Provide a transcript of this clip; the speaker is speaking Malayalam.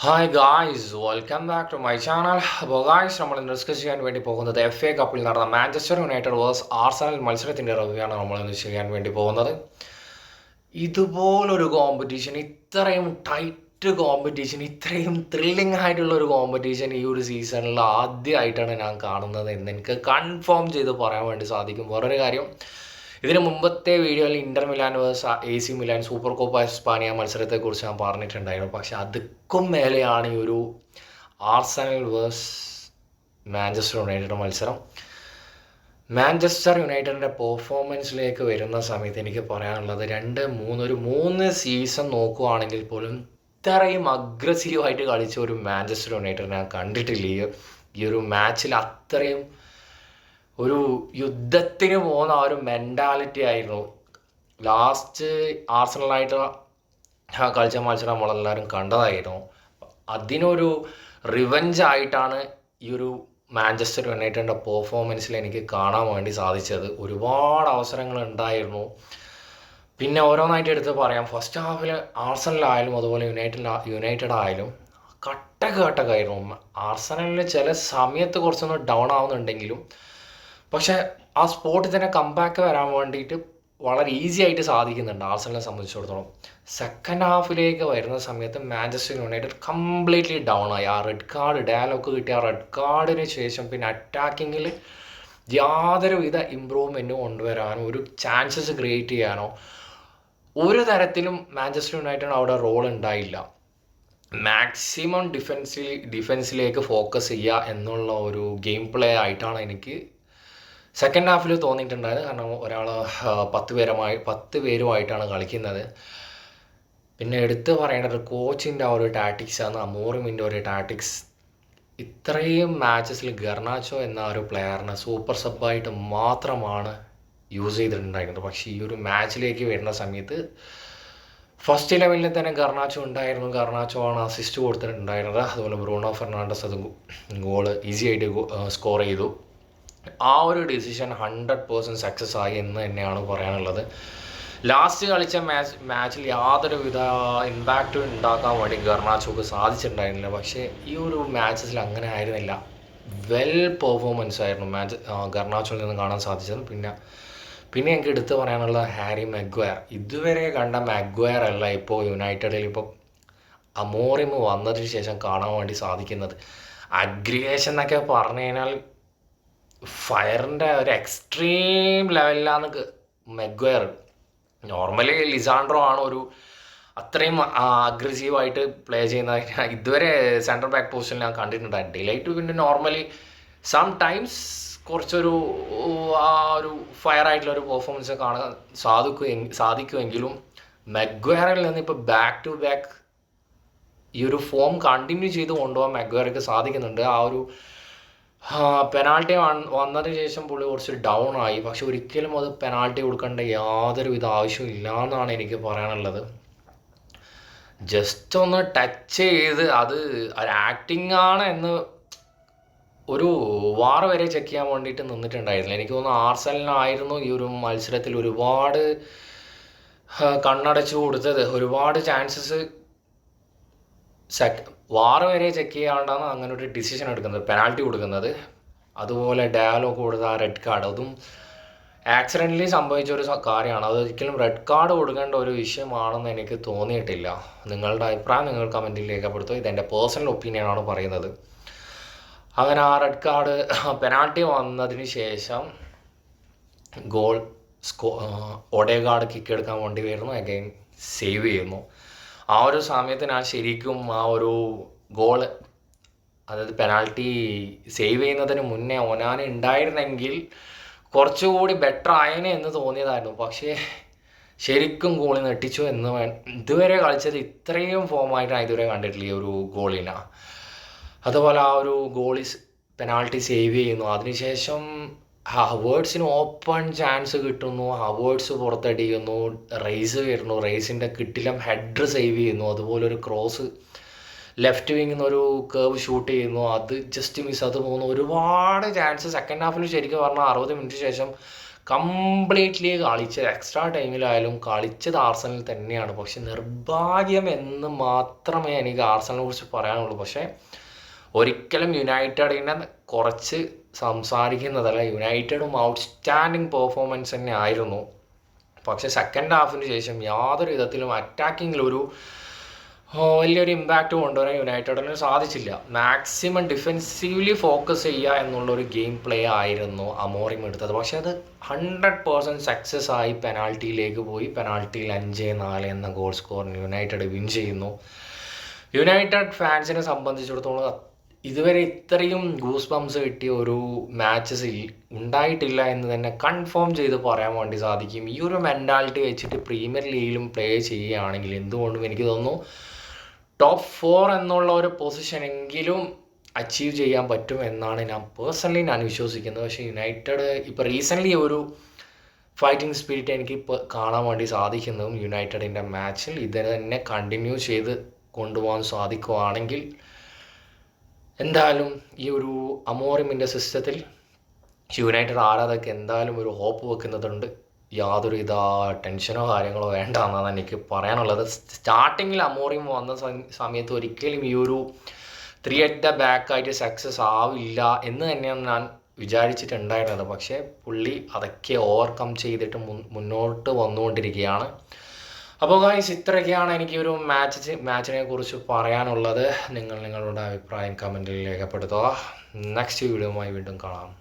Hi guys, welcome back to my channel. അപ്പോൾ ഗായ്സ്, നമ്മൾ ഇന്ന് ഡിസ്കസ് ചെയ്യാൻ വേണ്ടി പോകുന്നത് FA കപ്പിൽ നടന്ന മാഞ്ചസ്റ്റർ യുണൈറ്റഡ് വേഴ്സ് ആർസണൽ മത്സരത്തിൻ്റെ റിവ്യൂയാണ് നമ്മൾ ഇന്ന് ചെയ്യാൻ വേണ്ടി പോകുന്നത്. ഇതുപോലൊരു കോമ്പറ്റീഷൻ, ഇത്രയും ടൈറ്റ് കോമ്പറ്റീഷൻ, ഇത്രയും ത്രില്ലിംഗ് ആയിട്ടുള്ള ഒരു കോമ്പറ്റീഷൻ ഈ ഒരു സീസണിൽ ആദ്യമായിട്ടാണ് ഞാൻ കാണുന്നത് എന്ന് എനിക്ക് കൺഫേം ചെയ്ത് പറയാൻ വേണ്ടി സാധിക്കും. വേറൊരു കാര്യം, ഇതിന് മുമ്പത്തെ വീഡിയോയിൽ Inter Milan versus AC Milan Super Copa Espana മത്സരത്തെക്കുറിച്ച് ഞാൻ പറഞ്ഞിട്ടുണ്ടായിരുന്നു. പക്ഷെ അതുക്കും മേലെയാണ് ഈ ഒരു ആർസണൽ വേഴ്സ് മാഞ്ചസ്റ്റർ യുണൈറ്റഡ് മത്സരം. മാഞ്ചസ്റ്റർ യുണൈറ്റഡിൻ്റെ പെർഫോമൻസിലേക്ക് വരുന്ന സമയത്ത് എനിക്ക് പറയാനുള്ളത് ഒരു മൂന്ന് സീസൺ നോക്കുകയാണെങ്കിൽ പോലും ഇത്രയും അഗ്രസീവായിട്ട് കളിച്ച ഒരു മാഞ്ചസ്റ്റർ യുണൈറ്റഡ് ഞാൻ കണ്ടിട്ടില്ല. ഈ ഒരു മാച്ചിൽ അത്രയും ഒരു യുദ്ധത്തിന് പോകുന്ന ആ ഒരു മെൻറ്റാലിറ്റി ആയിരുന്നു. ലാസ്റ്റ് ആർസണലായിട്ട് കളിച്ച മത്സരം നമ്മളെല്ലാവരും കണ്ടതായിരുന്നു. അതിനൊരു റിവഞ്ച് ആയിട്ടാണ് ഈ ഒരു മാഞ്ചസ്റ്റർ യുണൈറ്റഡിൻ്റെ പെർഫോമൻസിൽ എനിക്ക് കാണാൻ വേണ്ടി സാധിച്ചത്. ഒരുപാട് അവസരങ്ങൾ ഉണ്ടായിരുന്നു. പിന്നെ ഓരോന്നായിട്ട് എടുത്ത് പറയാം. ഫസ്റ്റ് ഹാഫിൽ ആർസണലായാലും അതുപോലെ യുണൈറ്റഡ് ആയാലും കട്ടക്കായിരുന്നു. ആർസണലിന് ചില സമയത്ത് കുറച്ചൊന്ന് ഡൗൺ ആവുന്നുണ്ടെങ്കിലും പക്ഷേ ആ സ്പോട്ടിൽ തന്നെ കംബാക്ക് വരാൻ വേണ്ടിയിട്ട് വളരെ ഈസി ആയിട്ട് സാധിക്കുന്നുണ്ട് ആർസണലിനെ സംബന്ധിച്ചിടത്തോളം. സെക്കൻഡ് ഹാഫിലേക്ക് വരുന്ന സമയത്ത് മാഞ്ചസ്റ്റർ യുണൈറ്റഡ് കംപ്ലീറ്റ്ലി ഡൗൺ ആയി. ആ റെഡ് കാർഡ് ഡയലോഗ് കിട്ടിയ ആ റെഡ് കാർഡിന് ശേഷം പിന്നെ അറ്റാക്കിങ്ങിൽ യാതൊരുവിധ ഇമ്പ്രൂവ്മെൻറ്റും കൊണ്ടുവരാനോ ഒരു ചാൻസസ് ക്രിയേറ്റ് ചെയ്യാനോ ഒരു തരത്തിലും മാഞ്ചസ്റ്റർ യുണൈറ്റഡ് അവിടെ റോൾ ഉണ്ടായില്ല. മാക്സിമം ഡിഫൻസിലേക്ക് ഫോക്കസ് ചെയ്യുക എന്നുള്ള ഒരു ഗെയിം പ്ലേ ആയിട്ടാണ് എനിക്ക് സെക്കൻഡ് ഹാഫിൽ തോന്നിയിട്ടുണ്ടായത്. കാരണം ഒരാൾ 10 പേരുമായിട്ടാണ് കളിക്കുന്നത്. പിന്നെ എടുത്ത് പറയേണ്ടത് കോച്ചിൻ്റെ ആ ഒരു ടാറ്റിക്സാണ്, അമോറിമിൻ്റെ ഒരു ടാറ്റിക്സ്. ഇത്രയും മാച്ചസിൽ ഗർനാച്ചോ എന്ന ഒരു പ്ലെയറിനെ സൂപ്പർ സബ്ബായിട്ട് മാത്രമാണ് യൂസ് ചെയ്തിട്ടുണ്ടായിരുന്നത്. പക്ഷേ ഈ ഒരു മാച്ചിലേക്ക് വരുന്ന സമയത്ത് ഫസ്റ്റ് 11 തന്നെ ഗർനാച്ചോ ഉണ്ടായിരുന്നു. ഗർനാച്ചോ ആണ് അസിസ്റ്റ് കൊടുത്തിട്ടുണ്ടായിരുന്നത്. അതുപോലെ ബ്രൂണോ ഫെർണാണ്ടസ് അത് ഗോൾ ഈസി ആയിട്ട് സ്കോർ ചെയ്തു. ആ ഒരു ഡിസിഷൻ 100% സക്സസ് ആയി എന്ന് തന്നെയാണ് പറയാനുള്ളത്. ലാസ്റ്റ് കളിച്ച മാച്ചിൽ യാതൊരുവിധ ഇമ്പാക്റ്റും ഉണ്ടാക്കാൻ വേണ്ടി ഗർനാച്ചോക്ക് സാധിച്ചിട്ടുണ്ടായിരുന്നില്ല. പക്ഷേ ഈ ഒരു മാച്ചസിൽ അങ്ങനെ ആയിരുന്നില്ല. വെൽ പെർഫോമൻസ് ആയിരുന്നു ഗർനാച്ചോയിൽ നിന്ന് കാണാൻ സാധിച്ചത്. പിന്നെ എനിക്ക് എടുത്തു പറയാനുള്ള ഹാരി മഗ്വയർ. ഇതുവരെ കണ്ട മഗ്വയർ അല്ല ഇപ്പോൾ യുണൈറ്റഡിൽ ഇപ്പോൾ അമോറിം വന്നതിന് ശേഷം കാണാൻ വേണ്ടി സാധിക്കുന്നത്. അഗ്രിഗേഷൻ എന്നൊക്കെ പറഞ്ഞു കഴിഞ്ഞാൽ ഫയറിൻ്റെ ഒരു എക്സ്ട്രീം ലെവലിലാണ് മെഗ്വയർ. നോർമലി ലിസാൻഡ്രോ ആണ് ഒരു അത്രയും അഗ്രസീവായിട്ട് പ്ലേ ചെയ്യുന്ന ഇതുവരെ സെൻട്രൽ ബാക്ക് പൊസിഷനിൽ ഞാൻ കണ്ടിട്ടുണ്ട്. ഡിലൈറ്റ് പിന്നെ നോർമലി സം ടൈംസ് കുറച്ചൊരു ആ ഒരു ഫയർ ആയിട്ടുള്ള ഒരു പെർഫോമൻസ് കാണാൻ സാധിക്കുമെങ്കിലും മെഗ്വയറിൽ നിന്ന് ഇപ്പോൾ ബാക്ക് ടു ബാക്ക് ഈ ഒരു ഫോം കണ്ടിന്യൂ ചെയ്ത് കൊണ്ടുപോകാൻ മെഗ്വയർക്ക് സാധിക്കുന്നുണ്ട്. ആ ഒരു പെനാൾട്ടി വന്നതിന് ശേഷം പുള്ളി കുറച്ച് ഡൗൺ ആയി. പക്ഷെ ഒരിക്കലും അത് പെനാൾട്ടി കൊടുക്കേണ്ട യാതൊരുവിധ ആവശ്യമില്ല എന്നാണ് എനിക്ക് പറയാനുള്ളത്. ജസ്റ്റ് ഒന്ന് ടച്ച് ചെയ്ത് അത് ഒരു ആക്ടിങ് ആണ് എന്ന് ഒരു വാർ വരെ ചെക്ക് ചെയ്യാൻ വേണ്ടിയിട്ട് നിന്നിട്ടുണ്ടായിരുന്നില്ല. എനിക്ക് തോന്നുന്നു ആർസണലിനായിരുന്നു ഈ ഒരു മത്സരത്തിൽ ഒരുപാട് കണ്ണടച്ചു കൊടുത്തത്. ഒരുപാട് ചാൻസസ് വാർ വരെ ചെക്ക് ചെയ്യാണ്ടാണ് അങ്ങനെ ഒരു ഡിസിഷൻ എടുക്കുന്നത്, പെനാൾട്ടി കൊടുക്കുന്നത്. അതുപോലെ ഡയലോഗ് കൊടുത്ത ആ റെഡ് കാർഡ്, അതും ആക്സിഡൻ്റലി സംഭവിച്ച ഒരു കാര്യമാണ്. അതൊരിക്കലും റെഡ് കാർഡ് കൊടുക്കേണ്ട ഒരു വിഷയമാണെന്ന് എനിക്ക് തോന്നിയിട്ടില്ല. നിങ്ങളുടെ അഭിപ്രായം നിങ്ങൾ കമൻറ്റിൽ രേഖപ്പെടുത്തുക. ഇതെൻ്റെ പേഴ്സണൽ ഒപ്പീനിയനാണ് പറയുന്നത്. അങ്ങനെ ആ റെഡ് കാർഡ് പെനാൾട്ടി വന്നതിന് ശേഷം ഗോൾ ഒഡേഗാർഡ് കിക്ക് എടുക്കാൻ വേണ്ടി വരുന്നു, അഗൈൻ സേവ് ചെയ്യുന്നു. ആ ഒരു സമയത്ത് ഞാൻ ശരിക്കും ആ ഒരു ഗോള്, അതായത് പെനാൾട്ടി സേവ് ചെയ്യുന്നതിന് മുന്നേ ഒനാന ഉണ്ടായിരുന്നെങ്കിൽ കുറച്ചുകൂടി ബെറ്റർ ആയേനെ എന്ന് തോന്നിയതായിരുന്നു. പക്ഷേ ശരിക്കും ഗോളിൽ നെട്ടിച്ചു എന്ന് ഇതുവരെ കളിച്ചത് ഇത്രയും ഫോമായിട്ട് ഞാൻ ഇതുവരെ കണ്ടിട്ടില്ല ഈ ഒരു ഗോളിനെ. അതുപോലെ ആ ഒരു ഗോളി പെനാൾട്ടി സേവ് ചെയ്യുന്നു. അതിനുശേഷം ഹവേർഡ്സിന് ഓപ്പൺ ചാൻസ് കിട്ടുന്നു, ഹവേർഡ്സ് പുറത്തടിക്കുന്നു, റേസ് വരുന്നു, റേസിൻ്റെ കിട്ടിലും ഹെഡർ സേവ് ചെയ്യുന്നു. അതുപോലെ ഒരു ക്രോസ് ലെഫ്റ്റ് വിങ്ങിൽ നിന്ന് ഒരു കേർവ് ഷൂട്ട് ചെയ്യുന്നു, അത് ജസ്റ്റ് മിസ് അത് പോകുന്നു. ഒരുപാട് ചാൻസ് സെക്കൻഡ് ഹാഫിൽ ശരിക്കും പറഞ്ഞാൽ 60 മിനിറ്റ് ശേഷം കംപ്ലീറ്റ്ലി കളിച്ചത് എക്സ്ട്രാ ടൈമിലായാലും കളിച്ചത് ആർസണൽ തന്നെയാണ്. പക്ഷെ നിർഭാഗ്യം എന്ന് മാത്രമേ എനിക്ക് ആർസണലിനെ കുറിച്ച് പറയാനുള്ളൂ. പക്ഷേ ഒരിക്കലും യുണൈറ്റഡിനെ കുറച്ച് സംസാരിക്കുന്നതല്ല. യുണൈറ്റഡും ഔട്ട്സ്റ്റാൻഡിങ് പെർഫോമൻസ് തന്നെ ആയിരുന്നു. പക്ഷെ സെക്കൻഡ് ഹാഫിന് ശേഷം യാതൊരു വിധത്തിലും അറ്റാക്കിങ്ങിൽ ഒരു വലിയൊരു ഇമ്പാക്റ്റ് കൊണ്ടുവരാൻ യുണൈറ്റഡിന് സാധിച്ചില്ല. മാക്സിമം ഡിഫെൻസീവ്ലി ഫോക്കസ് ചെയ്യുക എന്നുള്ളൊരു ഗെയിം പ്ലേ ആയിരുന്നു അമോറിം എടുത്തത്. പക്ഷേ അത് 100% സക്സസ് ആയി. പെനാൾട്ടിയിലേക്ക് പോയി. പെനാൾട്ടിയിൽ 5-4 എന്ന ഗോൾ സ്കോറിന് യുണൈറ്റഡ് വിൻ ചെയ്യുന്നു. യുണൈറ്റഡ് ഫാൻസിനെ സംബന്ധിച്ചിടത്തോളം ഇതുവരെ ഇത്രയും ഗൂസ് ബംസ് കിട്ടിയ ഒരു മാച്ചസ് ഉണ്ടായിട്ടില്ല എന്ന് തന്നെ കൺഫേം ചെയ്ത് പറയാൻ വേണ്ടി സാധിക്കും. ഈ ഒരു മെൻറ്റാലിറ്റി വെച്ചിട്ട് പ്രീമിയർ ലീഗിലും പ്ലേ ചെയ്യുകയാണെങ്കിൽ എന്തുകൊണ്ടും എനിക്ക് തോന്നുന്നു ടോപ്പ് 4 എന്നുള്ള ഒരു പൊസിഷനെങ്കിലും അച്ചീവ് ചെയ്യാൻ പറ്റും എന്നാണ് ഞാൻ വിശ്വസിക്കുന്നത്. പക്ഷേ യുണൈറ്റഡ് ഇപ്പോൾ റീസെൻ്റ്ലി ഒരു ഫൈറ്റിംഗ് സ്പിരിറ്റ് എനിക്ക് ഇപ്പോൾ കാണാൻ വേണ്ടി സാധിക്കുന്നതും യുണൈറ്റഡിൻ്റെ മാച്ചിൽ ഇത് തന്നെ കണ്ടിന്യൂ ചെയ്ത് കൊണ്ടുപോകാൻ സാധിക്കുകയാണെങ്കിൽ എന്തായാലും ഈ ഒരു അമോറിമിൻ്റെ സിസ്റ്റത്തിൽ യുണൈറ്റഡ് ആരാധകർക്ക് എന്തായാലും ഒരു ഹോപ്പ് വെക്കുന്നതുണ്ട്. യാതൊരു ടെൻഷനോ കാര്യങ്ങളോ വേണ്ട എന്നാണ് എനിക്ക് പറയാനുള്ളത്. സ്റ്റാർട്ടിങ്ങിൽ അമോറിം വന്ന സമയത്ത് ഒരിക്കലും ഈ ഒരു 3 at the back ആയിട്ട് സക്സസ് ആവില്ല എന്ന് തന്നെയാണ് ഞാൻ വിചാരിച്ചിട്ടുണ്ടായിരുന്നത്. പക്ഷേ പുള്ളി അതൊക്കെ ഓവർകം ചെയ്തിട്ട് മുന്നോട്ട് വന്നുകൊണ്ടിരിക്കുകയാണ്. അപ്പോൾ ഗായ്സ്, ഇത്രയൊക്കെയാണ് എനിക്ക് ഒരു മാച്ചിനെ കുറിച്ച് പറയാനുള്ളത്. നിങ്ങളുടെ അഭിപ്രായം കമൻറ്റിൽ രേഖപ്പെടുത്തുക. നെക്സ്റ്റ് വീഡിയോയുമായി വീണ്ടും കാണാം.